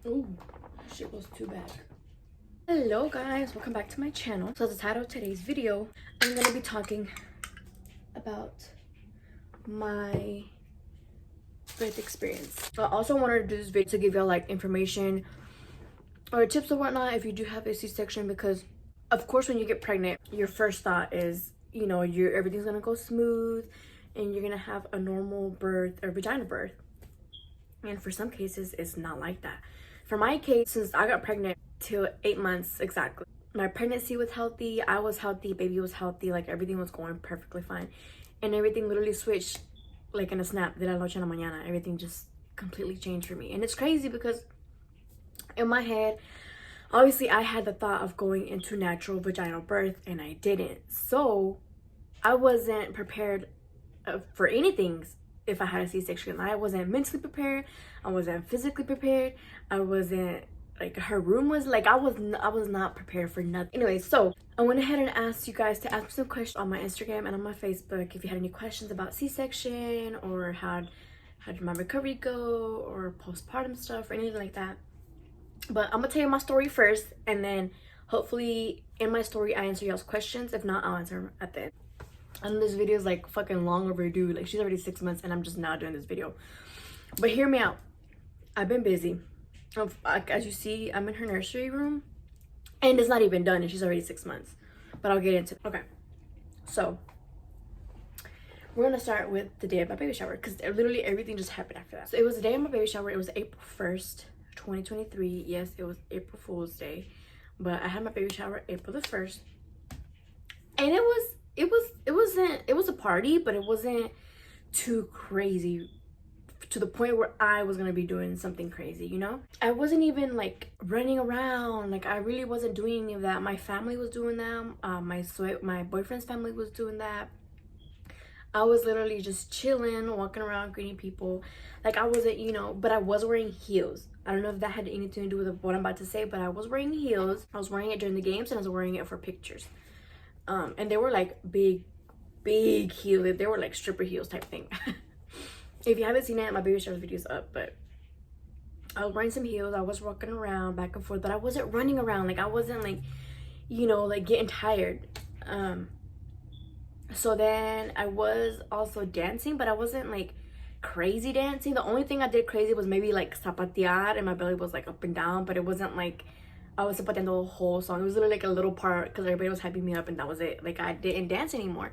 Ooh, shit was too bad. Hello guys, welcome back to my channel. So the title of today's video, I'm gonna be talking about my birth experience. I also wanted to do this video to give y'all like information or tips or whatnot if you do have a C-section, because of course when you get pregnant, your first thought is, you know, everything's gonna go smooth and you're gonna have a normal birth or vaginal birth. And for some cases, it's not like that. For my case, since I got pregnant till 8 months exactly, my pregnancy was healthy, I was healthy, baby was healthy, like everything was going perfectly fine. And everything literally switched like in a snap, de la noche a la mañana. Everything just completely changed for me. And it's crazy because in my head, obviously I had the thought of going into natural vaginal birth and I didn't. So I wasn't prepared for anything. If I had a C-section, I wasn't mentally prepared, I wasn't physically prepared, I wasn't like, her room was like, I was not prepared for nothing. Anyway, so I went ahead and asked you guys to ask me some questions on my Instagram and on my Facebook if you had any questions about C-section or how did my recovery go or postpartum stuff or anything like that. But I'm gonna tell you my story first, and then hopefully in my story I answer y'all's questions. If not, I'll answer them at the end. And this video is like fucking long overdue. Like, she's already 6 months and I'm just now doing this video. But hear me out. I've been busy. As you see, I'm in her nursery room and it's not even done and she's already 6 months. But I'll get into it. Okay. So we're gonna start with the day of my baby shower because literally everything just happened after that. So it was the day of my baby shower. It was April 1st, 2023. Yes, it was April Fool's Day. But I had my baby shower April the 1st. And it was a party, but it wasn't too crazy to the point where I was gonna be doing something crazy, you know? I wasn't even like running around, like I really wasn't doing any of that. My family was doing that. My boyfriend's family was doing that. I was literally just chilling, walking around, greeting people. Like I wasn't, you know, but I was wearing heels. I don't know if that had anything to do with what I'm about to say, but I was wearing heels. I was wearing it during the games and I was wearing it for pictures. And they were like big heels. They were like stripper heels type thing. If you haven't seen it, my baby shower video's up. But I was wearing some heels. I was walking around back and forth, but I wasn't running around. Like I wasn't like, you know, like getting tired. So then I was also dancing, but I wasn't like crazy dancing. The only thing I did crazy was maybe like zapatear, and my belly was like up and down, but it wasn't like I was zapateando the whole song. It was literally like a little part because everybody was hyping me up and that was it. Like I didn't dance anymore.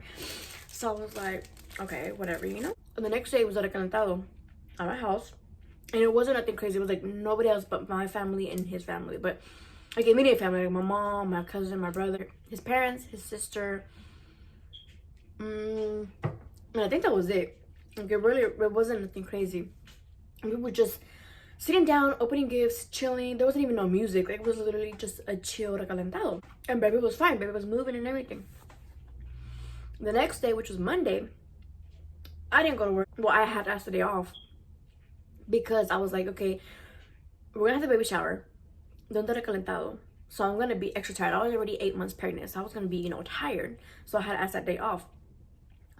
So I was like, okay, whatever, you know? And the next day was at a calentado at my house. And it wasn't nothing crazy. It was like nobody else but my family and his family. But like immediate family, like my mom, my cousin, my brother, his parents, his sister. And I think that was it. Like it wasn't nothing crazy. We were just sitting down, opening gifts, chilling. There wasn't even no music. Like, it was literally just a chill recalentado. And baby was fine. Baby was moving and everything. The next day, which was Monday, I didn't go to work. Well, I had asked the day off because I was like, okay, we're gonna have the baby shower, then the recalentado. So I'm gonna be extra tired. I was already 8 months pregnant, so I was gonna be, you know, tired. So I had to ask that day off.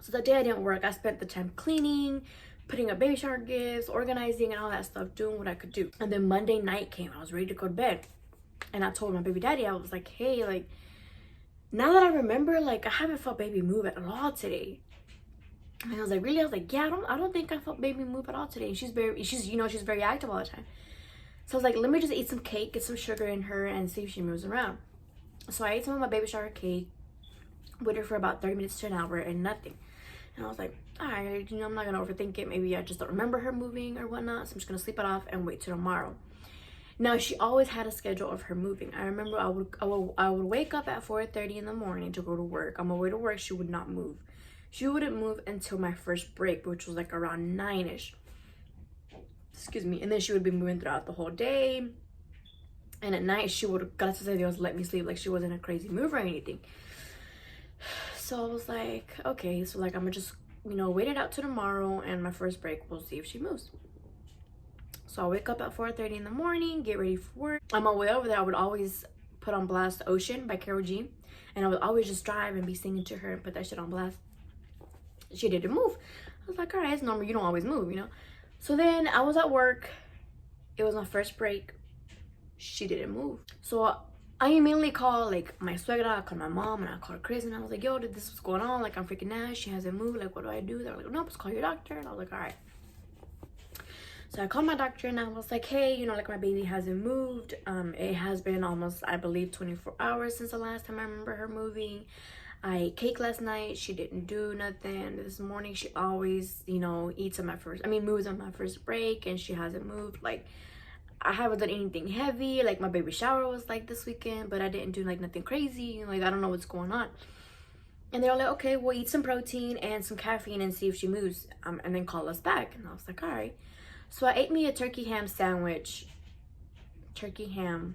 So that day I didn't work. I spent the time cleaning, putting up baby shower gifts, organizing and all that stuff, doing what I could do. And then Monday night came. I was ready to go to bed. And I told my baby daddy, I was like, hey, like, now that I remember, like, I haven't felt baby move at all today. And I was like, really? I was like, yeah, I don't think I felt baby move at all today. And she's you know, she's very active all the time. So I was like, let me just eat some cake, get some sugar in her and see if she moves around. So I ate some of my baby shower cake, waited for about 30 minutes to an hour and nothing. And I was like, all right, you know, I'm not gonna overthink it. Maybe I just don't remember her moving or whatnot. So I'm just gonna sleep it off and wait till tomorrow. Now, she always had a schedule of her moving. I remember I would wake up at 4:30 in the morning to go to work. On my way to work, she would not move. She wouldn't move until my first break, which was like around 9-ish. Excuse me. And then she would be moving throughout the whole day. And at night, she would, gracias a Dios, let me sleep. Like, she wasn't a crazy mover or anything. So I was like, okay, so like I'm gonna just, you know, wait it out till tomorrow and my first break, we'll see if she moves. So I wake up at 4:30 in the morning, get ready for work. On my way over there, I would always put on blast Ocean by Karol G. And I would always just drive and be singing to her and put that shit on blast. She didn't move. I was like, all right, it's normal. You don't always move, you know? So then I was at work. It was my first break. she didn't move. So I immediately called like my suegra, I called my mom, and I called Chris, and I was like, yo, this is what's going on, like I'm freaking out, she hasn't moved, like what do I do? They're like, no, just call your doctor. And I was like, all right. So I called my doctor and I was like, hey, you know, like my baby hasn't moved. It has been almost, I believe, 24 hours since the last time I remember her moving. I ate cake last night. She didn't do nothing. This morning, she always, you know, moves on my first break, and she hasn't moved. Like, I haven't done anything heavy. Like, my baby shower was like this weekend, but I didn't do like nothing crazy. Like, I don't know what's going on. And they're like, okay, we'll eat some protein and some caffeine and see if she moves, and then call us back. And I was like, all right. So I ate me a turkey ham sandwich. Turkey ham.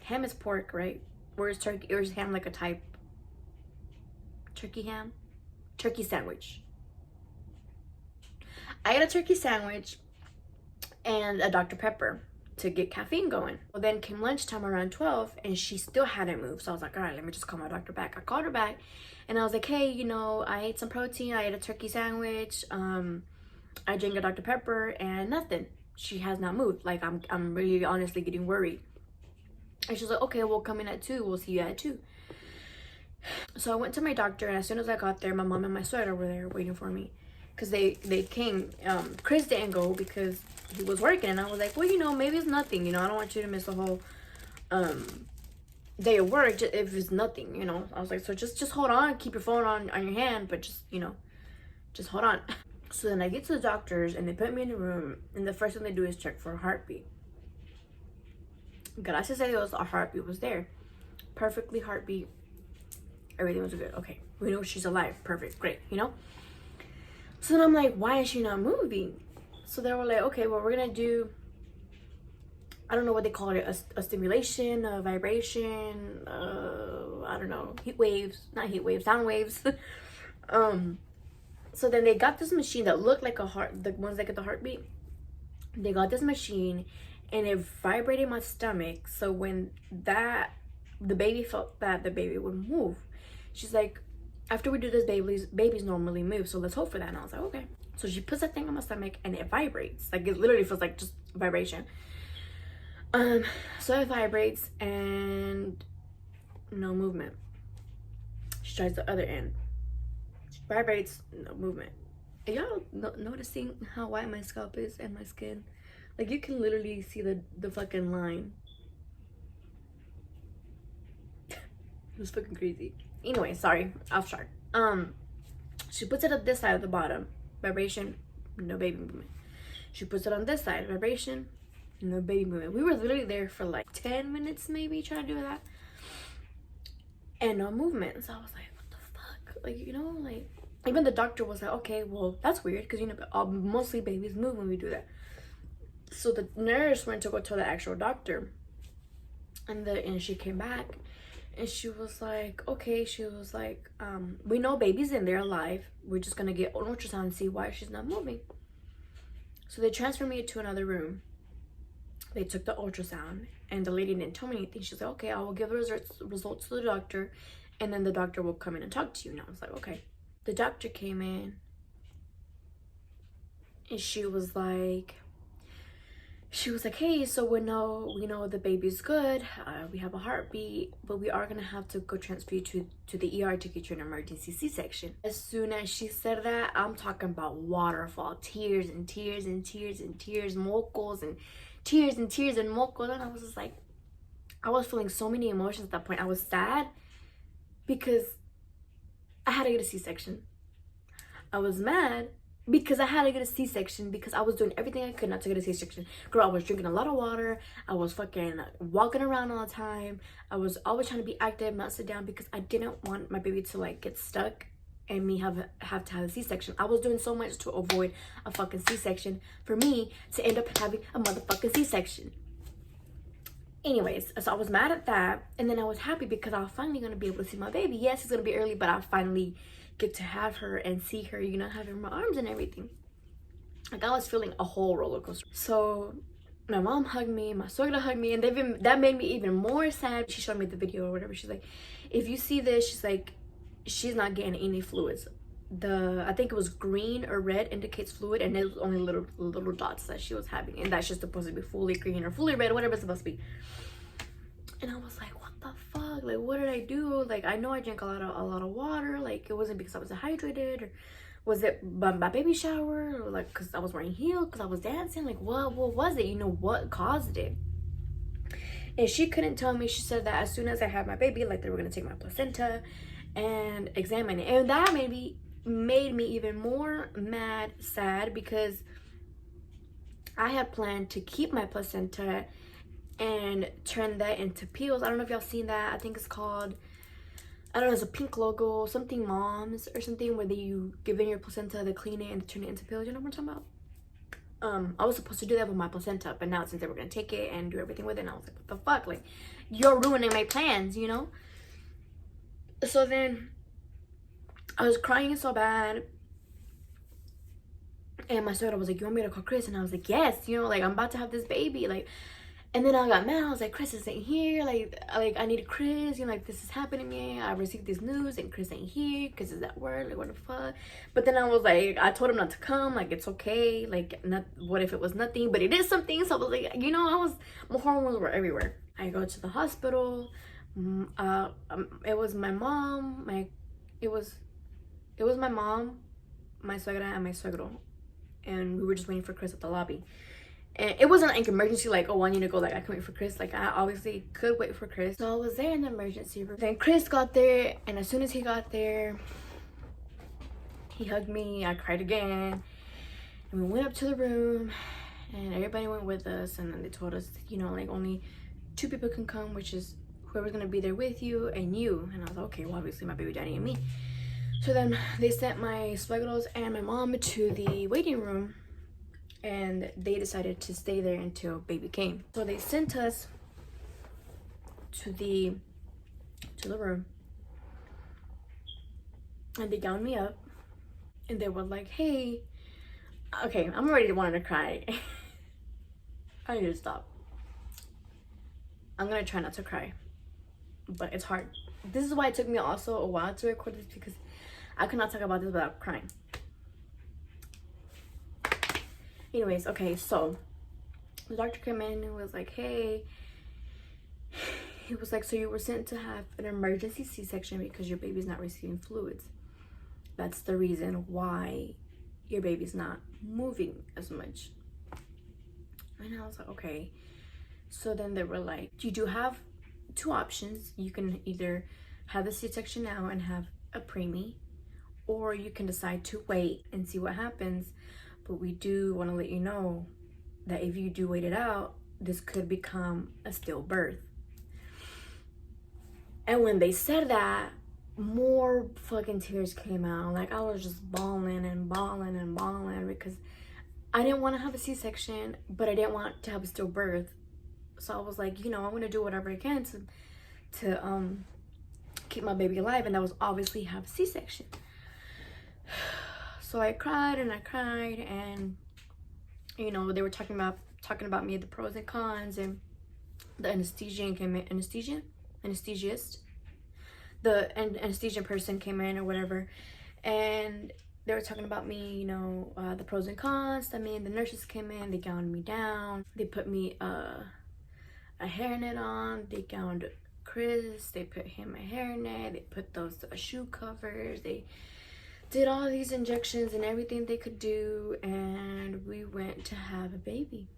Ham is pork, right? Or is turkey, or is ham like a type? Turkey ham? Turkey sandwich. I ate a turkey sandwich and a Dr. Pepper to get caffeine going. Well, then came lunchtime around 12 and she still hadn't moved. So I was like, all right, let me just call my doctor back. I called her back and I was like, hey, you know, I ate some protein. I ate a turkey sandwich. I drank a Dr. Pepper and nothing. She has not moved. Like, I'm really honestly getting worried. And she's like, okay, we'll come in at 2. We'll see you at 2. So I went to my doctor, and as soon as I got there, my mom and my sister were there waiting for me. Because they came. Chris didn't go because he was working. And I was like, well, you know, maybe it's nothing. You know, I don't want you to miss the whole day of work if it's nothing, you know. I was like, so just hold on. Keep your phone on your hand. But just, you know, just hold on. So then I get to the doctors and they put me in the room, and the first thing they do is check for a heartbeat. Gracias a Dios, our heartbeat was there. Perfectly heartbeat. Everything was good. Okay, we know she's alive. Perfect, great, you know? So then I'm like, why is she not moving? So they were like, okay, well, we're gonna do, I don't know what they call it, a stimulation, a vibration, I don't know, sound waves. So then they got this machine that looked like a heart, the ones that get the heartbeat. They got this machine and it vibrated my stomach. So when the baby felt that the baby would move. She's like, after we do this, babies normally move. So let's hope for that. And I was like, okay. So she puts that thing on my stomach and it vibrates. Like, it literally feels like just vibration. So it vibrates and no movement. She tries the other end. Vibrates, no movement. Are y'all noticing how white my scalp is and my skin? Like, you can literally see the fucking line. It was fucking crazy. Anyway, sorry, off track. She puts it on this side of the bottom. Vibration, no baby movement. She puts it on this side. Vibration, no baby movement. We were literally there for like 10 minutes maybe trying to do that. And no movement. So I was like, what the fuck? Like, you know, like, even the doctor was like, okay, well, that's weird, because, you know, mostly babies move when we do that. So the nurse went to go tell the actual doctor, and she came back, and she was like, okay, she was like, we know baby's in there alive. We're just gonna get an ultrasound and see why she's not moving. So they transferred me to another room. They took the ultrasound, and the lady didn't tell me anything. She's like, okay, I will give the results to the doctor, and then the doctor will come in and talk to you. And I was like, okay. The doctor came in, and she was like, hey, so we know the baby's good. We have a heartbeat, but we are gonna have to go transfer you to the ER to get you an emergency C-section. As soon as she said that, I'm talking about waterfall, tears and tears and tears and tears, mocos and tears and tears and mocos. And I was just like, I was feeling so many emotions at that point. I was sad because I had to get a C-section. I was mad because I had to get a C-section, because I was doing everything I could not to get a C-section. Girl, I was drinking a lot of water. I was fucking walking around all the time. I was always trying to be active, not sit down, because I didn't want my baby to like get stuck and me have to have a C-section. I was doing so much to avoid a fucking C-section for me to end up having a motherfucking C-section. Anyways, so I was mad at that, and then I was happy because I was finally gonna be able to see my baby. Yes, it's gonna be early, but I finally get to have her and see her, you know, have her in my arms and everything. Like, I was feeling a whole roller coaster. So my mom hugged me, my suegra hugged me, and that made me even more sad. She showed me the video or whatever. She's like, if you see this, she's like, she's not getting any fluids. I think it was green or red indicates fluid, and it was only little dots that she was having, and that's just supposed to be fully green or fully red, whatever it's supposed to be. And I was like, what the fuck? Like, what did I do? Like, I know I drank a lot of water. Like, it wasn't because I was dehydrated, or was it my baby shower, or like because I was wearing heels, because I was dancing? Like, what was it? You know, what caused it? And she couldn't tell me. She said that as soon as I had my baby, like, they were gonna take my placenta and examine it. And that made me even more mad, sad, because I had planned to keep my placenta and turn that into pills. I don't know if y'all seen that. I think it's called, I don't know, it's a pink logo, something moms or something, where you give in your placenta, they clean it and turn it into pills. You know what I'm talking about? I was supposed to do that with my placenta, but now since they were gonna take it and do everything with it, and I was like, what the fuck? Like, you're ruining my plans, you know? So then I was crying so bad, and my sister was like, you want me to call Chris? And I was like, yes, you know, like, I'm about to have this baby, like. And then I got mad. I was like, Chris isn't here. Like I need Chris. You know, like, this is happening to me. I received this news and Chris ain't here. Chris is at work. Like, what the fuck? But then I was like, I told him not to come. Like, it's okay. Like, not, what if it was nothing? But it is something. So I was like, you know, my hormones were everywhere. I go to the hospital. It was my mom. It was my mom, my suegra, and my suegro. And we were just waiting for Chris at the lobby. And it wasn't like emergency, like, oh, I need to go, like, I can wait for Chris. Like, I obviously could wait for Chris. So I was there in the emergency room. Then Chris got there, and as soon as he got there, he hugged me. I cried again. And we went up to the room, and everybody went with us. And then they told us, you know, like, only 2 people can come, which is whoever's gonna be there with you and you. And I was like, okay, well, obviously my baby daddy and me. So then they sent my suegros and my mom to the waiting room, and they decided to stay there until baby came. So they sent us to the room, and they gowned me up, and they were like, hey, okay, I'm already wanting to cry. I need to stop. I'm gonna try not to cry, but it's hard. This is why it took me also a while to record this, because I could not talk about this without crying. Anyways, okay, so the doctor came in and was like, hey, he was like, so you were sent to have an emergency C-section because your baby's not receiving fluids. That's the reason why your baby's not moving as much. And I was like, okay. So then they were like, you do have 2 options. You can either have the C-section now and have a preemie, or you can decide to wait and see what happens. But we do want to let you know that if you do wait it out, this could become a stillbirth. And when they said that, more fucking tears came out. Like, I was just bawling and bawling and bawling, because I didn't want to have a C-section, but I didn't want to have a stillbirth. So I was like, you know, I'm going to do whatever I can to keep my baby alive. And that was obviously have a C-section. So I cried and I cried, and, you know, they were talking about me, the pros and cons, and the anesthesian person came in or whatever, and they were talking about me, you know, the pros and cons. I mean, the nurses came in, they gowned me down, they put me a hairnet on, they gowned Chris, they put him a hairnet, they put those shoe covers, they did all these injections and everything they could do, and we went to have a baby.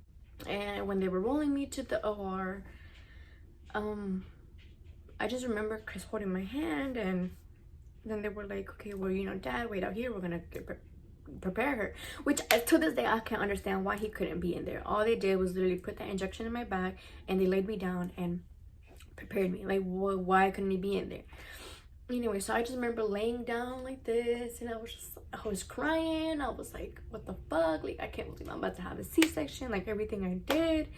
And when they were rolling me to the OR, I just remember Chris holding my hand, and then they were like, okay, well, you know, Dad, wait out here, we're gonna prepare her. Which to this day I can't understand why he couldn't be in there. All they did was literally put that injection in my back, and they laid me down and prepared me. Like, why couldn't he be in there? Anyway, so I just remember laying down like this, and I was crying. I was like, what the fuck? Like, I can't believe I'm about to have a C-section, like everything I did.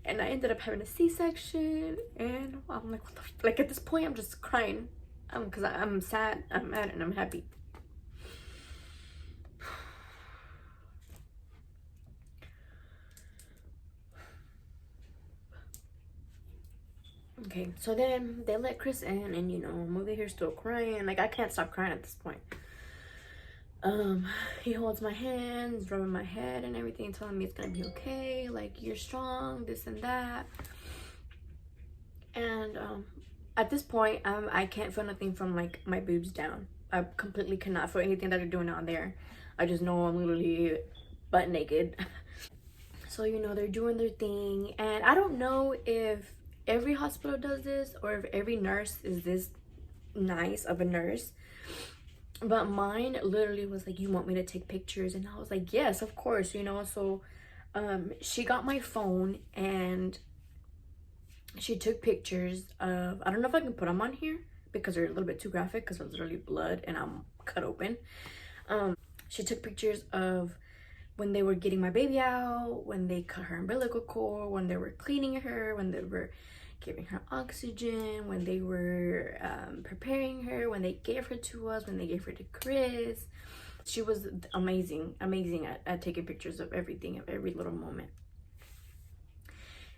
And I ended up having a C-section, and I'm like, what the like, at this point I'm just crying, because I'm sad, I'm mad, and I'm happy. Okay, so then they let Chris in, and, you know, I'm over here still crying. Like, I can't stop crying at this point. He holds my hands, rubbing my head and everything, telling me it's gonna be okay, like, you're strong, this and that. And at this point, I can't feel nothing from like my boobs down. I completely cannot feel anything that they're doing out there. I just know I'm literally butt naked. So, you know, they're doing their thing, and I don't know if every hospital does this or if every nurse is this nice of a nurse. But mine literally was like, you want me to take pictures? And I was like, yes, of course, you know. So she got my phone and she took pictures of, I don't know if I can put them on here because they're a little bit too graphic because it's literally blood and I'm cut open. She took pictures of when they were getting my baby out, when they cut her umbilical cord, when they were cleaning her, when they were giving her oxygen, when they were preparing her, when they gave her to us, when they gave her to Chris. She was amazing at taking pictures of everything, of every little moment.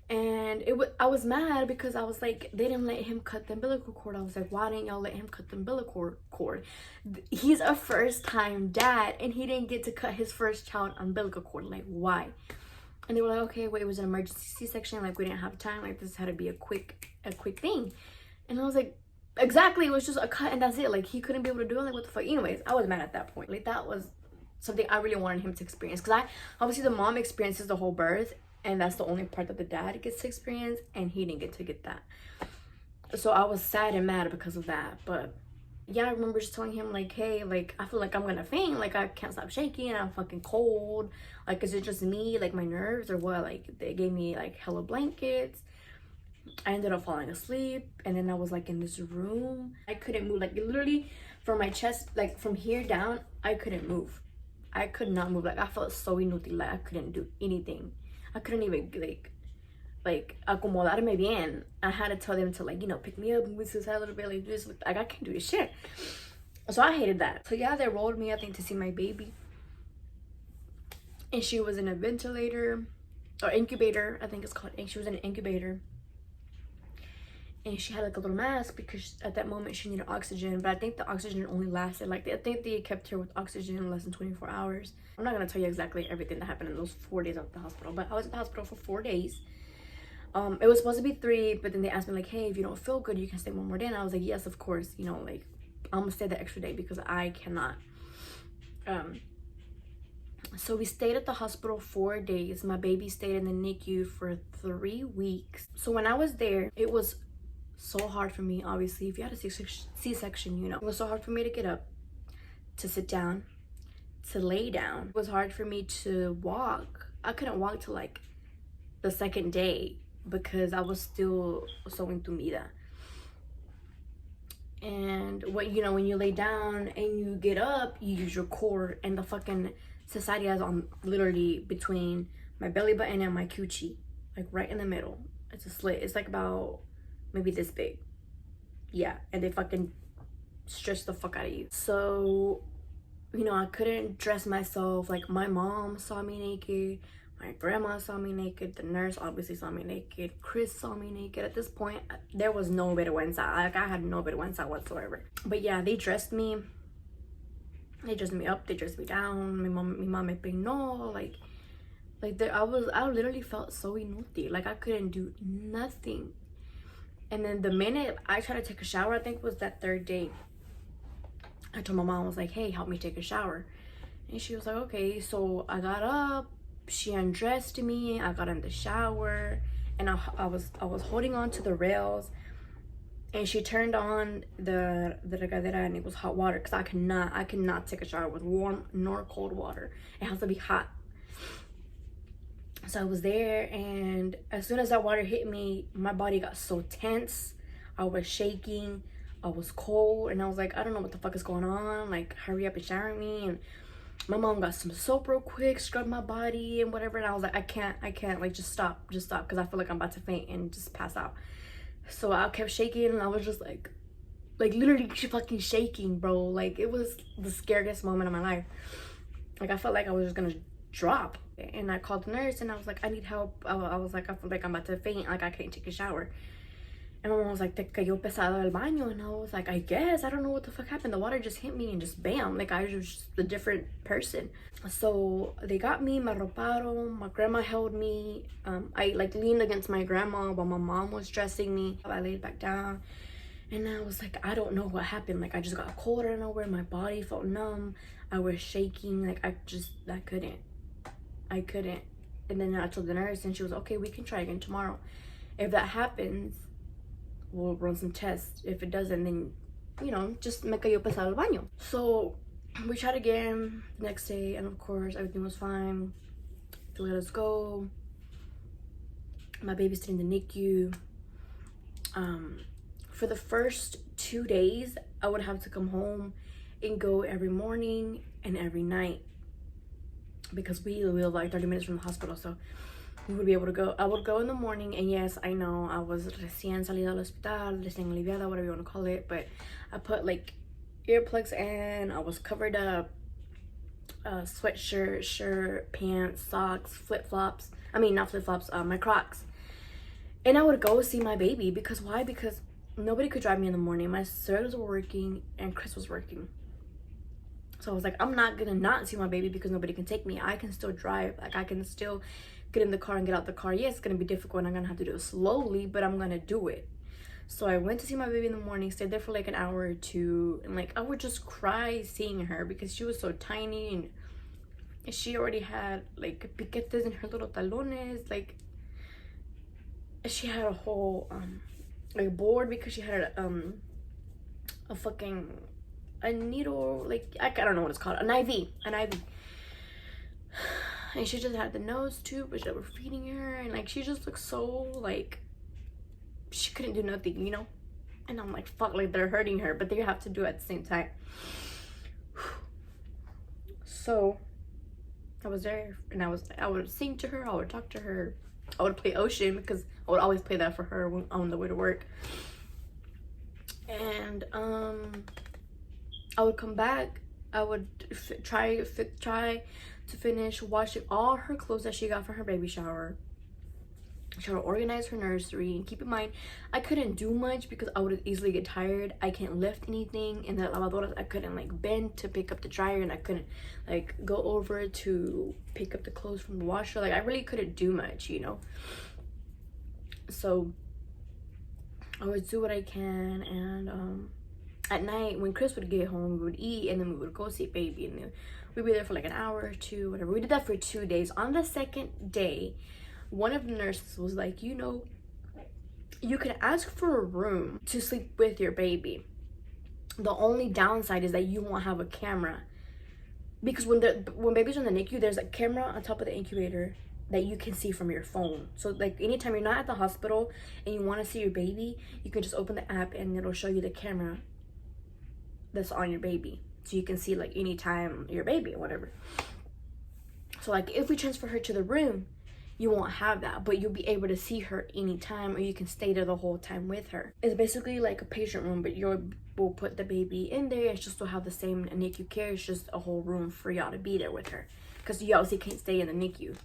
And I was mad because I was like, they didn't let him cut the umbilical cord. I was like, why didn't y'all let him cut the umbilical cord? He's a first-time dad and he didn't get to cut his first child umbilical cord. Like, why? And they were like, okay, well, it was an emergency C-section, like we didn't have time, like this had to be a quick thing. And I was like, exactly, it was just a cut and that's it. Like, he couldn't be able to do it. Like, what the fuck? Anyways, I was mad at that point. Like, that was something I really wanted him to experience, because obviously the mom experiences the whole birth, and that's the only part that the dad gets to experience, and he didn't get to get that. So I was sad and mad because of that. But yeah, I remember just telling him like, hey, like, I feel like I'm gonna faint, like I can't stop shaking, I'm fucking cold, like, is it just me, like my nerves or what? Like, they gave me like hella blankets. I ended up falling asleep, and then I was like in this room. I couldn't move, like literally from my chest, like from here down, I couldn't move. I could not move. Like, I felt so inútil, like I couldn't do anything. I couldn't even like acomodarme bien. I had to tell them to, like, you know, pick me up and move to the side a little bit, like this. Like, I can't do this shit. So I hated that. So yeah, they rolled me, I think, to see my baby, and she was in a ventilator or incubator, I think it's called. And she was in an incubator, and she had like a little mask because at that moment she needed oxygen. But I think the oxygen only lasted, like, I think they kept her with oxygen less than 24 hours. I'm not gonna tell you exactly everything that happened in those 4 days at the hospital, but I was at the hospital for 4 days. It was supposed to be 3, but then they asked me like, hey, if you don't feel good, you can stay 1 more day. And I was like, yes, of course, you know, like, I'm gonna stay the extra day because I cannot. So we stayed at the hospital 4 days. My baby stayed in the NICU for 3 weeks. So when I was there, it was so hard for me. Obviously, if you had a C-section, you know, it was so hard for me to get up, to sit down, to lay down. It was hard for me to walk. I couldn't walk till like the 2nd day because I was still so entumida. And what, you know, when you lay down and you get up, you use your core, and the fucking cesárea is on literally between my belly button and my coochie, like right in the middle. It's a slit. It's like about maybe this big. Yeah, and they fucking stress the fuck out of you. So, you know, I couldn't dress myself. Like, my mom saw me naked, my grandma saw me naked, the nurse obviously saw me naked, Chris saw me naked. At this point, there was no vergüenza. Like, I had no vergüenza whatsoever. But yeah, they dressed me. They dressed me up, they dressed me down. My mom me peinó, like I literally felt so inútil. Like, I couldn't do nothing. And then the minute I tried to take a shower, I think it was that 3rd day, I told my mom, I was like, hey, help me take a shower. And she was like, okay. So I got up, she undressed me, I got in the shower, and I was holding on to the rails, and she turned on the regadera, and it was hot water, because I cannot take a shower with warm nor cold water. It has to be hot. So I was there, and as soon as that water hit me, my body got so tense. I was shaking, I was cold, and I was like, I don't know what the fuck is going on. Like, hurry up and shower me. And my mom got some soap real quick, scrubbed my body and whatever. And I was like, I can't, like, just stop, because I feel like I'm about to faint and just pass out. So I kept shaking, and I was just like literally fucking shaking, bro. Like, it was the scariest moment of my life. Like, I felt like I was just gonna drop. And I called the nurse, and I was like, I need help. I was like, I feel like I'm about to faint, like I can't take a shower. And my mom was like, te cayó pesado el baño. And I was like, I guess. I don't know what the fuck happened. The water just hit me and just bam. Like, I was just a different person. So they got me, me arroparon. My grandma held me. I like leaned against my grandma while my mom was dressing me. I laid back down. And I was like, I don't know what happened. Like, I just got cold out of nowhere. My body felt numb. I was shaking. Like, I couldn't. And then I told the nurse, and she was, okay, we can try again tomorrow. If that happens, we'll run some tests. If it doesn't, then, you know, just me cayó pesado el baño. So we tried again the next day, and of course, everything was fine. They let us go. My baby's still in the NICU. For the first 2 days, I would have to come home and go every morning and every night, because we live like 30 minutes from the hospital, so we would be able to go. I would go in the morning, and yes, I know I was recién salida del hospital, recién aliviada, whatever you want to call it, but I put like earplugs in, I was covered up, sweatshirt, shirt, pants, socks, flip-flops. I mean, not flip-flops, my Crocs. And I would go see my baby, because why? Because nobody could drive me in the morning. My sisters were working, and Chris was working. So I was like, I'm not gonna not see my baby because nobody can take me. I can still drive. Like, I can still get in the car and get out the car. Yes, it's gonna be difficult and I'm gonna have to do it slowly, but I'm gonna do it. So I went to see my baby in the morning, stayed there for like an hour or two, and like I would just cry seeing her because she was so tiny, and she already had like piquetes in her little talones. Like, she had a whole like board because she had a needle, like I don't know what it's called, an IV. And she just had the nose tube, which they were feeding her, and like she just looked so like she couldn't do nothing, you know. And I'm like, fuck, like they're hurting her, but they have to do it at the same time. So I was there, and I would sing to her, I would talk to her, I would play Ocean because I would always play that for her when, on the way to work. And I would come back, I would try to finish washing all her clothes that she got for her baby shower. She would organize her nursery, and keep in mind, I couldn't do much because I would easily get tired. I can't lift anything in the lavadora. I couldn't like bend to pick up the dryer, and I couldn't like go over to pick up the clothes from the washer. Like, I really couldn't do much, you know. So I would do what I can, and at night when Chris would get home, we would eat, and then we would go see baby, and then we'd be there for like an hour or two, whatever. We did that for 2 days. On the second day, one of the nurses was like, you know, you can ask for a room to sleep with your baby. The only downside is that you won't have a camera, because when baby's on the NICU, there's a camera on top of the incubator that you can see from your phone. So like anytime you're not at the hospital and you want to see your baby, you can just open the app and it'll show you the camera that's on your baby, so you can see like anytime your baby or whatever. So like if we transfer her to the room, you won't have that, but you'll be able to see her anytime, or you can stay there the whole time with her. It's basically like a patient room, but we'll put the baby in there. It's just to have the same NICU care. It's just a whole room for y'all to be there with her, because you obviously can't stay in the NICU.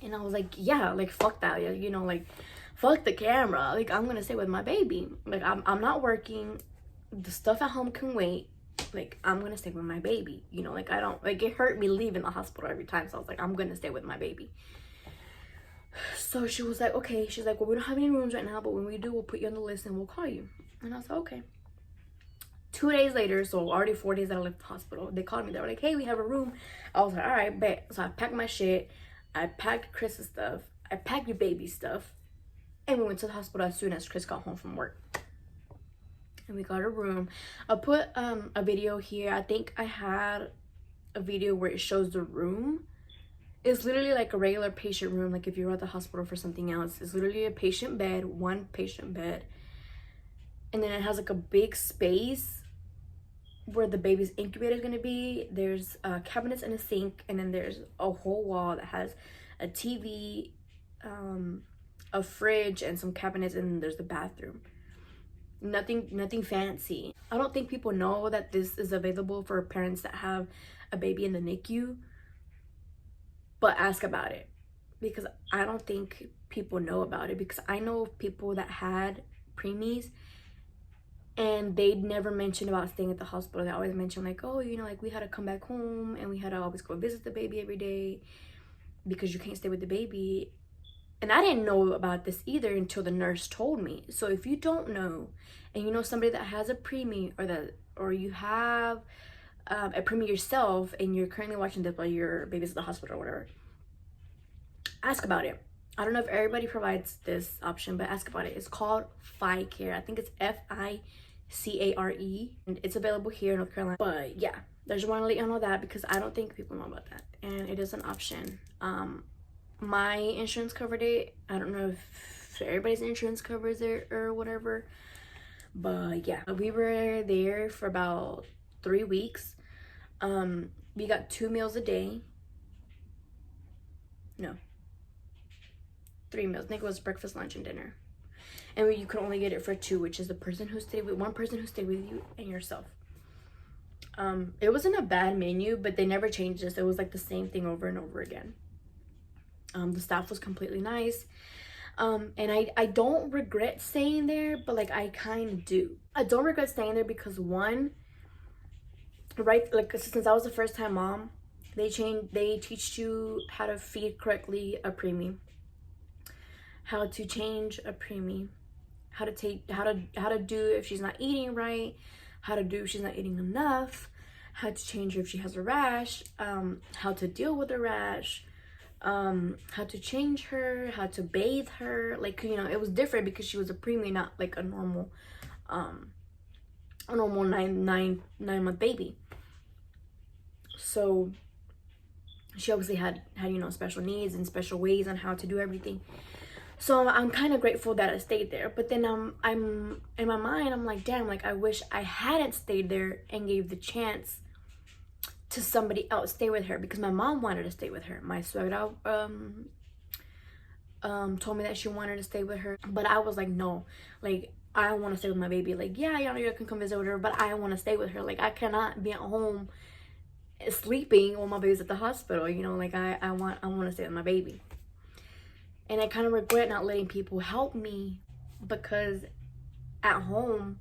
And I was like, yeah, like fuck that, you know, like fuck the camera. Like, I'm gonna stay with my baby. Like, I'm not working. The stuff at home can wait. Like, I'm gonna stay with my baby, you know. Like, I don't, like, it hurt me leaving the hospital every time, so I was like, I'm gonna stay with my baby. So she was like, okay. She's like, well, we don't have any rooms right now, but when we do, we'll put you on the list and we'll call you. And I was like, okay. 2 days later, so already 4 days that I left the hospital, they called me. They were like, hey, we have a room. I was like, all right, bet. So I packed my shit, I packed Chris's stuff, I packed your baby's stuff, and we went to the hospital as soon as Chris got home from work. And we got a room. I'll put a video here. I think I had a video where it shows the room. It's literally like a regular patient room, like if you're at the hospital for something else. It's literally a patient bed, one patient bed, and then it has like a big space where the baby's incubator is going to be. There's cabinets and a sink, and then there's a whole wall that has a TV, a fridge, and some cabinets, and then there's the bathroom. Nothing fancy. I don't think people know that this is available for parents that have a baby in the NICU, but ask about it. because I don't think people know about it, because I know people that had preemies and they'd never mention about staying at the hospital. They always mention like, oh, you know, like we had to come back home and we had to always go visit the baby every day because you can't stay with the baby. And I didn't know about this either until the nurse told me. So if you don't know, and you know somebody that has a preemie, or you have a preemie yourself and you're currently watching this while your baby's at the hospital or whatever, ask about it. I don't know if everybody provides this option, but ask about it. It's called FICARE. I think it's FICARE, and it's available here in North Carolina. But yeah, I just want to let you know that because I don't think people know about that, and it is an option. My insurance covered it. I don't know if everybody's insurance covers it or whatever, but yeah, we were there for about 3 weeks. We got 2 meals a day. No, 3 meals. I think it was breakfast, lunch, and dinner. And you could only get it for 2, which is one person who stayed with you and yourself. It wasn't a bad menu, but they never changed this. It was like the same thing over and over again. The staff was completely nice. And I don't regret staying there, but like I kind of do. I don't regret staying there because one, right, like since I was a first-time mom, they teach you how to feed correctly a preemie, how to change a preemie, how to do if she's not eating right, how to do if she's not eating enough, how to change her if she has a rash, how to deal with a rash, how to change her, how to bathe her. Like, you know, it was different because she was a preemie, not like a normal 9-month baby. So she obviously had you know, special needs and special ways on how to do everything. So I'm kind of grateful that I stayed there. But then I'm in my mind, I'm like, damn, like I wish I hadn't stayed there and gave the chance to somebody else stay with her, because my mom wanted to stay with her. My suegra told me that she wanted to stay with her, but I was like, no, like I want to stay with my baby. Like, yeah, you can come visit with her, but I want to stay with her. Like, I cannot be at home sleeping while my baby's at the hospital, you know. Like I want to stay with my baby. And I kind of regret not letting people help me, because at home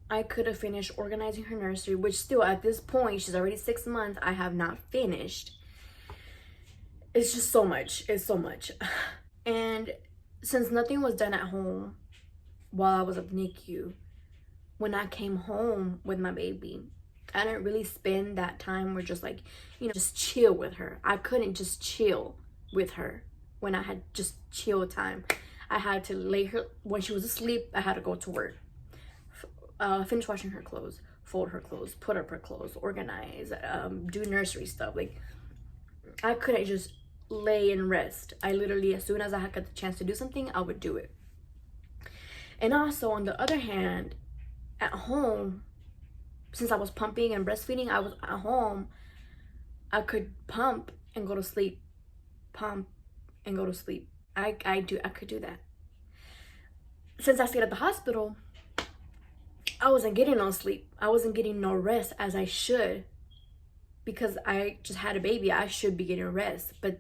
I could have finished organizing her nursery, which still at this point, she's already 6 months, I have not finished. It's just so much. It's so much. And since nothing was done at home while I was at NICU, when I came home with my baby, I didn't really spend that time where just like, you know, just chill with her. I couldn't just chill with her when I had just chill time. I had to lay her, when she was asleep, I had to go to work, finish washing her clothes, fold her clothes, put up her clothes, organize, do nursery stuff. Like, I couldn't just lay and rest. I literally, as soon as I had got the chance to do something, I would do it. And also, on the other hand, at home, since I was pumping and breastfeeding, I was at home, I could pump and go to sleep, pump and go to sleep. I could do that. Since I stayed at the hospital, I wasn't getting no sleep. I wasn't getting no rest as I should, because I just had a baby. I should be getting rest, but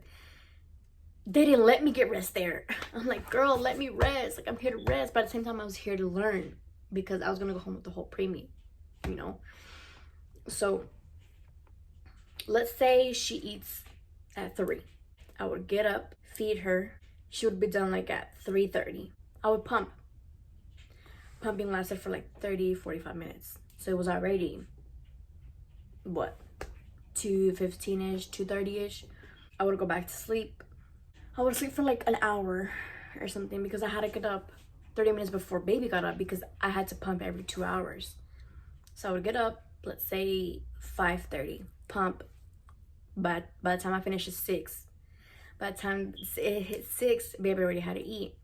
they didn't let me get rest there. I'm like, girl, let me rest. Like, I'm here to rest. But at the same time, I was here to learn, because I was gonna go home with the whole preemie, you know. So let's say she eats at 3. I would get up, feed her. She would be done like at 3:30. I would pump. Pumping lasted for like 30-45 minutes. So it was already, what, 2:15-ish, 2:30-ish. I would go back to sleep. I would sleep for like an hour or something, because I had to get up 30 minutes before baby got up, because I had to pump every 2 hours. So I would get up, let's say 5:30, pump. But by the time I finished at 6, by the time it hit 6, baby already had to eat.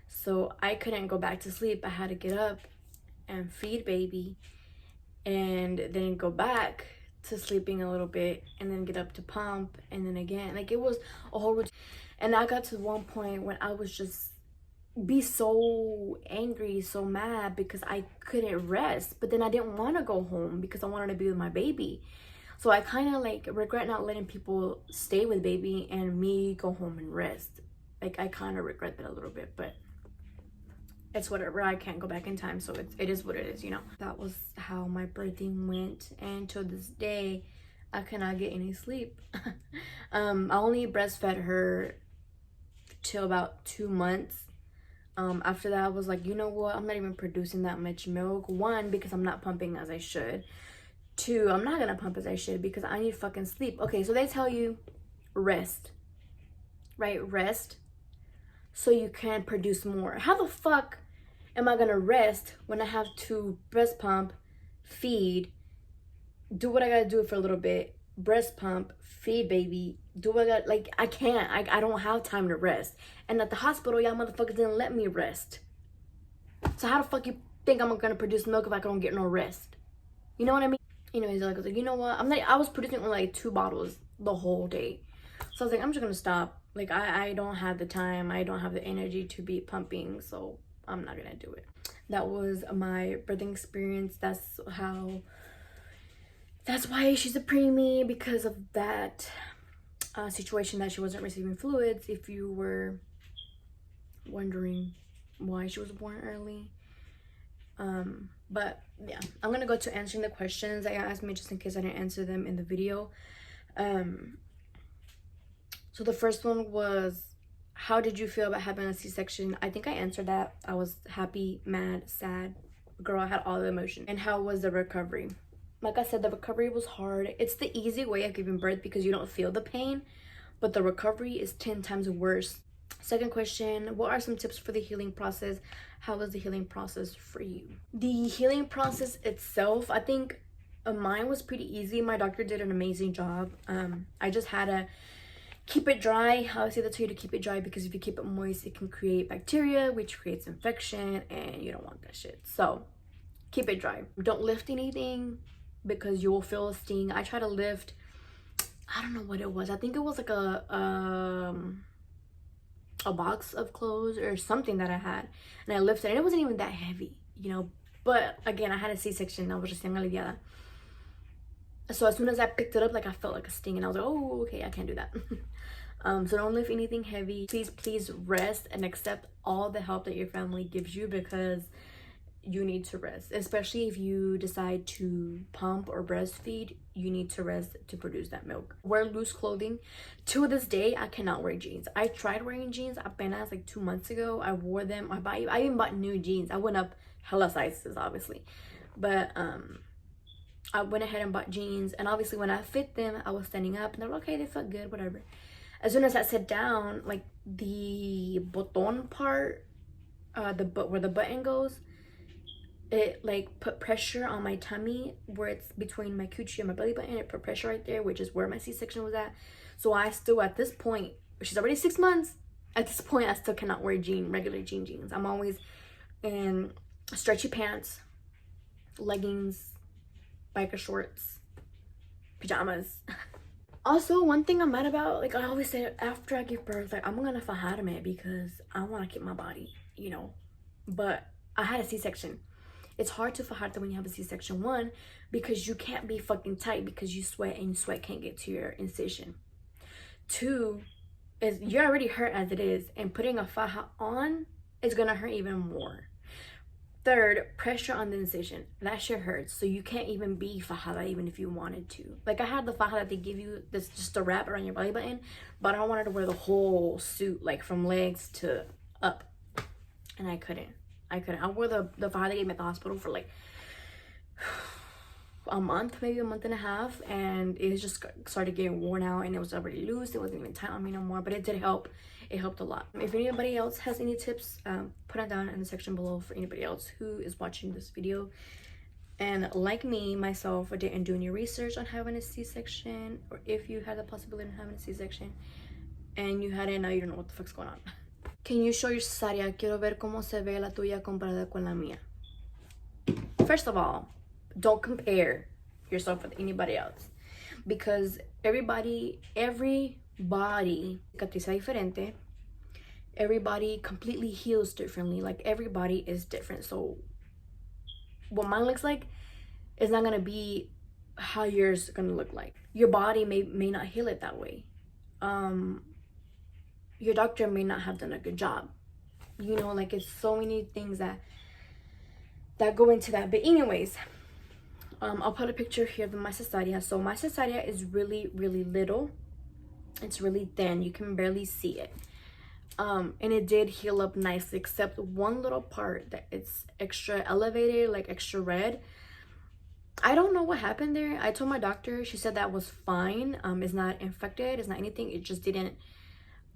So I couldn't go back to sleep. I had to get up and feed baby, and then go back to sleeping a little bit, and then get up to pump, and then again. Like, it was a whole routine. And I got to one point when I was just be so angry, so mad, because I couldn't rest. But then I didn't want to go home because I wanted to be with my baby. So I kind of like regret not letting people stay with baby and me go home and rest. Like I kind of regret that a little bit, but it's whatever. I can't go back in time, so it is what it is, you know. That was how my birthing went, and to this day I cannot get any sleep. I only breastfed her till about 2 months. After that I was like, you know what, I'm not even producing that much milk. One, because I'm not pumping as I should. Two, I'm not gonna pump as I should because I need fucking sleep. Okay, so they tell you rest, right? Rest so you can produce more. How the fuck am I gonna rest when I have to breast pump, feed, do what I gotta do for a little bit, breast pump, feed baby, do what I got? Like, I can't. I don't have time to rest. And at the hospital, y'all motherfuckers didn't let me rest. So how the fuck you think I'm gonna produce milk if I don't get no rest? You know what I mean? Anyways, I was like, you know what? I was producing only like 2 bottles the whole day. So I was like, I'm just gonna stop. Like, I don't have the time. I don't have the energy to be pumping. So I'm not gonna do it. That was my birthing experience. That's why she's a preemie, because of that situation that she wasn't receiving fluids. If you were wondering why she was born early. But yeah, I'm gonna go to answering the questions that you asked me, just in case I didn't answer them in the video. So the first one was, how did you feel about having a C-section? I think I answered that. I was happy, mad, sad. Girl, I had all the emotions. And how was the recovery? Like I said, the recovery was hard. It's the easy way of giving birth because you don't feel the pain, but the recovery is 10 times worse. Second question, what are some tips for the healing process? How was the healing process for you? The healing process itself, I think mine was pretty easy. My doctor did an amazing job. I just had to keep it dry. I would say that to you, to keep it dry, because if you keep it moist, it can create bacteria, which creates infection, and you don't want that shit. So keep it dry. Don't lift anything because you will feel a sting. I try to lift, I don't know what it was. I think it was like a box of clothes or something that I had, and I lifted, and it wasn't even that heavy, you know. But again, I had a C-section. I was just aliviada. So as soon as I picked it up, like, I felt like a sting, and I was like, oh, okay, I can't do that. So don't lift anything heavy. Please rest and accept all the help that your family gives you, because you need to rest. Especially if you decide to pump or breastfeed, you need to rest to produce that milk. Wear loose clothing. To this day, I cannot wear jeans. I tried wearing jeans apenas like 2 months ago. I wore them. I even bought new jeans. I went up hella sizes, obviously, but I went ahead and bought jeans, and obviously when I fit them, I was standing up and they were okay, they felt good, whatever. As soon as I sat down, like the button part, where the button goes, it like put pressure on my tummy, where it's between my coochie and my belly button. It put pressure right there, which is where my C-section was at. So I still, at this point, she's already 6 months, at this point I still cannot wear regular jeans. I'm always in stretchy pants, leggings, biker shorts, pajamas. Also, one thing I'm mad about, like I always say after I give birth, like I'm gonna fajarme because I want to keep my body, you know. But I had a C-section. It's hard to fajarte when you have a C-section. One, because you can't be fucking tight because you sweat, and sweat can't get to your incision. Two, is you're already hurt as it is, and putting a faja on is gonna hurt even more. Third, pressure on the incision. That shit hurts. So you can't even be fajada even if you wanted to. Like I had the faja that they give you, that's just a wrap around your belly button, but I wanted to wear the whole suit, like from legs to up, and I couldn't. I wore the faja they gave me at the hospital for like a month, maybe a month and a half, and it just started getting worn out, and it was already loose. It wasn't even tight on me no more, but it did help. It helped a lot. If anybody else has any tips, put it down in the section below for anybody else who is watching this video. And like me, myself, I didn't do any research on having a C-section, or if you had the possibility of having a C-section and you had it, now you don't know what the fuck's going on. Can you show your cesárea? Quiero ver cómo se ve la tuya comparada con la mía. First of all, don't compare yourself with anybody else, because everybody cicatriza diferente. Everybody completely heals differently. Like everybody is different. So what mine looks like is not gonna be how yours gonna look like. Your body may not heal it that way. Your doctor may not have done a good job. You know, like, it's so many things that go into that. But anyways, I'll put a picture here of my cesaria. So my cesaria is really, really little. It's really thin. You can barely see it. And it did heal up nicely, except one little part that it's extra elevated, like extra red. I don't know what happened there. I told my doctor. She said that was fine. It's not infected. It's not anything. It just didn't,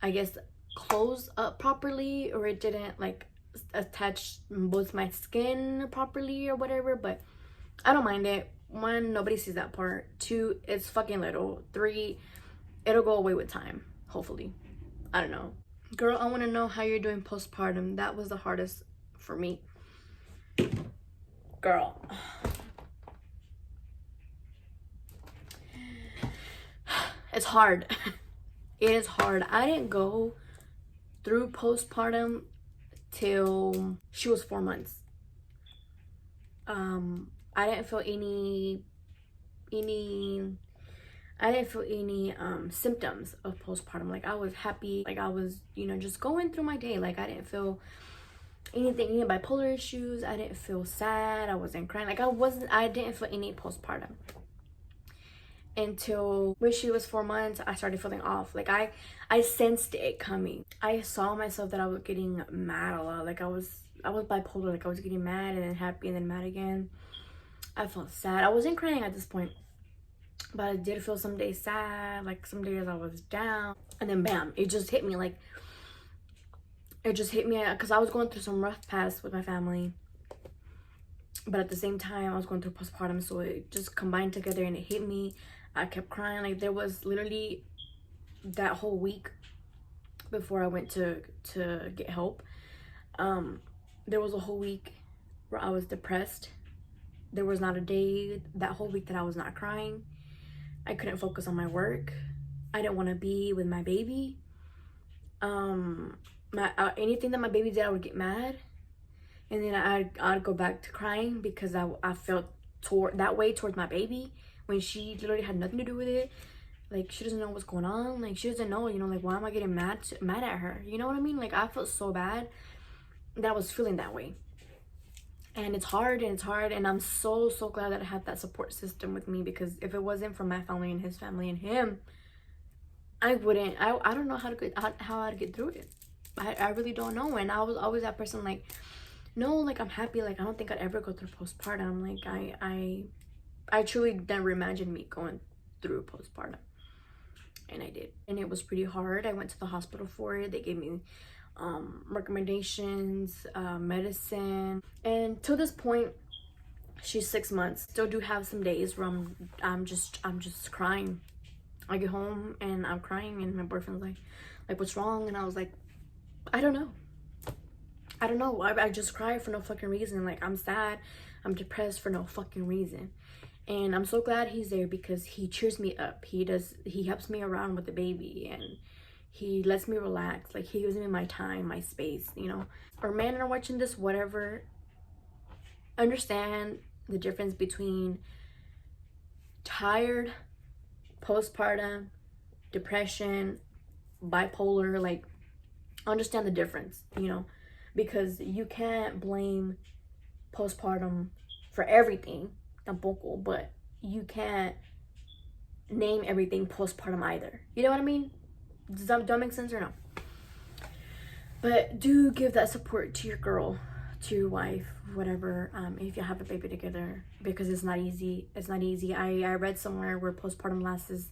I guess, close up properly, or it didn't like attach both my skin properly or whatever. But I don't mind it. One, nobody sees that part. Two, it's fucking little. Three, it'll go away with time, hopefully. I don't know. Girl, I want to know how you're doing postpartum. That was the hardest for me. Girl. It's hard. It is hard. I didn't go through postpartum till she was 4 months. I didn't feel any symptoms of postpartum. Like, I was happy. Like, I was, you know, just going through my day. Like, I didn't feel any bipolar issues. I didn't feel sad. I wasn't crying. Like, I didn't feel any postpartum until when she was 4 months. I started feeling off. Like, I sensed it coming. I saw myself that I was getting mad a lot. Like, I was bipolar. Like, I was getting mad and then happy and then mad again. I felt sad. I wasn't crying at this point, but I did feel some days sad. Like, some days I was down, and then bam, it just hit me. Like, it just hit me because I was going through some rough paths with my family, but at the same time I was going through postpartum, so it just combined together and it hit me. I kept crying. Like, there was literally that whole week before I went to get help, there was a whole week where I was depressed. There was not a day that whole week that I was not crying. I couldn't focus on my work. I didn't want to be with my baby. Anything that my baby did, I would get mad, and then I'd go back to crying because I felt that way towards my baby when she literally had nothing to do with it. Like, she doesn't know what's going on. Like, she doesn't know, you know, like, why am I getting mad at her? You know what I mean? Like, I felt so bad that I was feeling that way. And it's hard, and I'm so glad that I had that support system with me, because if it wasn't for my family and his family and him, I don't know how I'd get through it. I really don't know. And I was always that person, like, no, like, I'm happy. Like, I don't think I'd ever go through postpartum. Like, I truly never imagined me going through postpartum, and I did, and it was pretty hard. I went to the hospital for it. They gave me recommendations, medicine, and to this point, she's 6 months. Still do have some days where I'm just crying. I get home and I'm crying, and my boyfriend's like, what's wrong? And I was like, I don't know. I just cry for no fucking reason. Like, I'm sad, I'm depressed for no fucking reason. And I'm so glad he's there, because he cheers me up. He helps me around with the baby, and he lets me relax. Like, he gives me my time, my space, you know. Or men are watching this, whatever, understand the difference between tired, postpartum, depression, bipolar. Like, understand the difference, you know, because you can't blame postpartum for everything, tampoco, but you can't name everything postpartum either. You know what I mean? Does that make sense or no? But do give that support to your girl, to your wife, whatever, if you have a baby together, because it's not easy. It's not easy. I read somewhere where postpartum lasts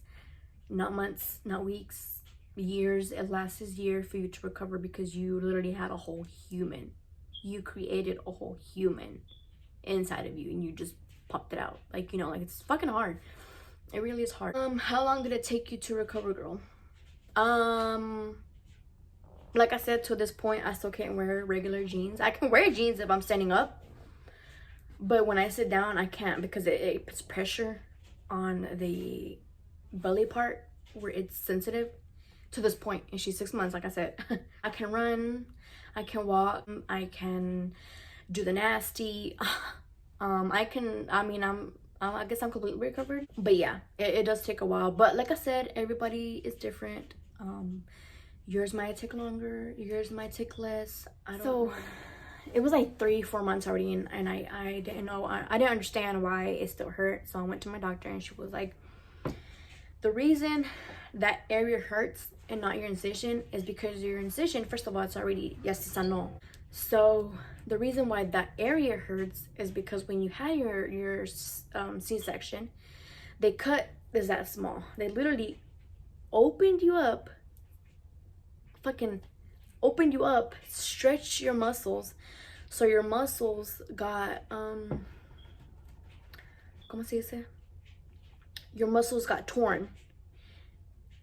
not months, not weeks, years. It lasts a year for you to recover, because you literally had a whole human. You created a whole human inside of you, and you just popped it out. Like, you know, like, it's fucking hard. It really is hard. How long did it take you to recover, girl? Like I said, to this point, I still can't wear regular jeans. I can wear jeans if I'm standing up, but when I sit down, I can't, because it puts pressure on the belly part where it's sensitive. To this point, and she's 6 months, like I said. I can run, I can walk, I can do the nasty. I'm I guess I'm completely recovered. But yeah, it does take a while. But like I said, everybody is different. Yours might take longer, yours might take less. I don't know. It was like 3-4 months already, and I didn't know. I didn't understand why it still hurt. So I went to my doctor, and she was like, the reason that area hurts and not your incision is because your incision, first of all, it's already no. So the reason why that area hurts is because when you had your C-section, they cut is that small. They literally opened you up, fucking opened you up, stretched your muscles, so your muscles got ¿cómo se dice? Your muscles got torn.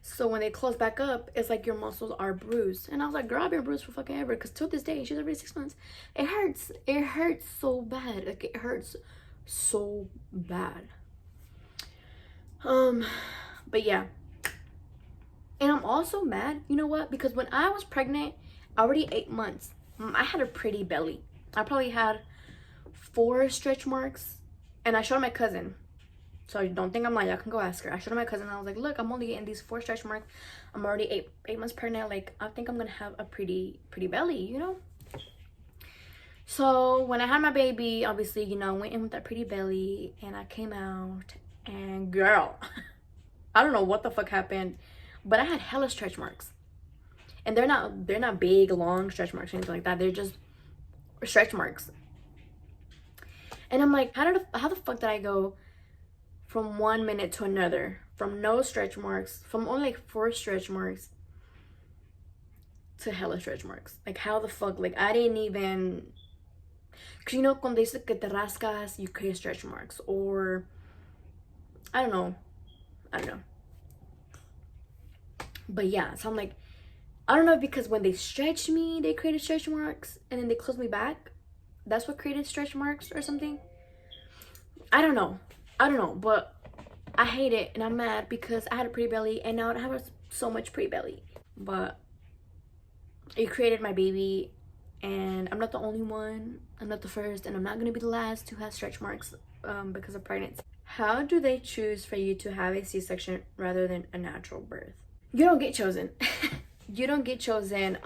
So when they close back up, it's like your muscles are bruised. And I was like, girl, I've been bruised for fucking ever. Because till this day, she's already 6 months. It hurts. It hurts so bad. Like, it hurts so bad. But yeah. And I'm also mad, you know what? Because when I was pregnant, already 8 months, I had a pretty belly. I probably had 4 stretch marks. And I showed my cousin. So don't think I'm lying. Y'all can go ask her. I showed my cousin. And I was like, look, I'm only getting these 4 stretch marks. I'm already eight months pregnant. Like, I think I'm gonna have a pretty belly, you know. So when I had my baby, obviously, you know, went in with that pretty belly, and I came out, and girl, I don't know what the fuck happened, but I had hella stretch marks, and they're not big long stretch marks or anything like that. They're just stretch marks. And I'm like, how the fuck did I go from 1 minute to another, from no stretch marks, from only like 4 stretch marks to hella stretch marks? Like, how the fuck? Like, I didn't even, because you know, cuando dice que te rascas, you create stretch marks, or I don't know. But yeah, so I'm like, I don't know, because when they stretched me, they created stretch marks, and then they closed me back. That's what created stretch marks or something. I don't know, but I hate it, and I'm mad because I had a pretty belly, and now I don't have so much pretty belly. But it created my baby, and I'm not the only one. I'm not the first, and I'm not gonna be the last to have stretch marks because of pregnancy. How do they choose for you to have a C-section rather than a natural birth? You don't get chosen. You don't get chosen.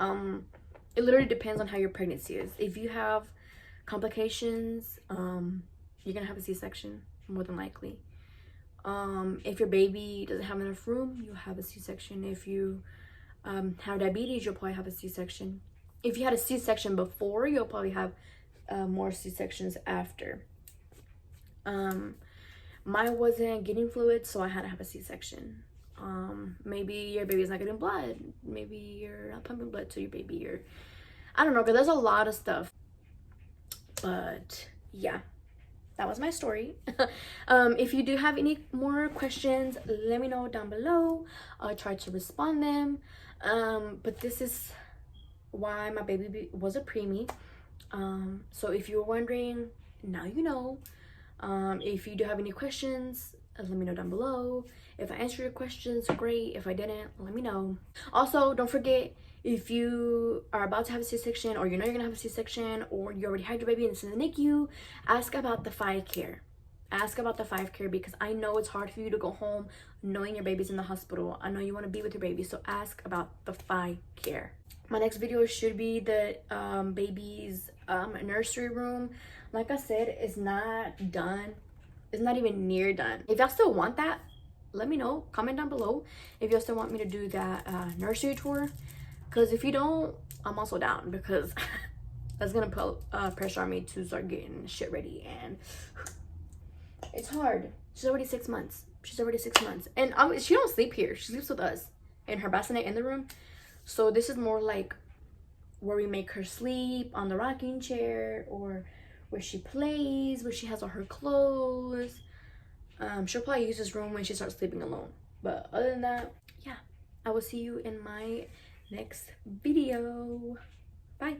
It literally depends on how your pregnancy is. If you have complications, you're gonna have a C-section more than likely. If your baby doesn't have enough room, you'll have a C-section. If you have diabetes, you'll probably have a C-section. If you had a C-section before, you'll probably have more C-sections after. Mine wasn't getting fluid, so I had to have a C-section. Maybe your baby's not getting blood. Maybe you're not pumping blood to your baby, or I don't know, because there's a lot of stuff. But yeah, that was my story. If you do have any more questions, let me know down below. I'll try to respond them. But this is why my baby was a preemie. So if you're wondering, now you know. If you do have any questions, let me know down below. If I answered your questions, great. If I didn't, let me know. Also, don't forget, if you are about to have a C-section, or you know you're gonna have a C-section, or you already had your baby and it's in the NICU, ask about the 5 care. Ask about the 5 care, because I know it's hard for you to go home knowing your baby's in the hospital. I know you want to be with your baby, so ask about the 5 care. My next video should be the baby's nursery room. Like I said, it's not done. It's not even near done. If y'all still want that, let me know. Comment down below if y'all still want me to do that nursery tour. Because if you don't, I'm also down, because that's gonna put pressure on me to start getting shit ready, and it's hard. She's already 6 months. And she don't sleep here. She sleeps with us in her bassinet in the room. So this is more like where we make her sleep, on the rocking chair, or where she plays, where she has all her clothes. She'll probably use this room when she starts sleeping alone. But other than that, yeah, I will see you in my next video. Bye.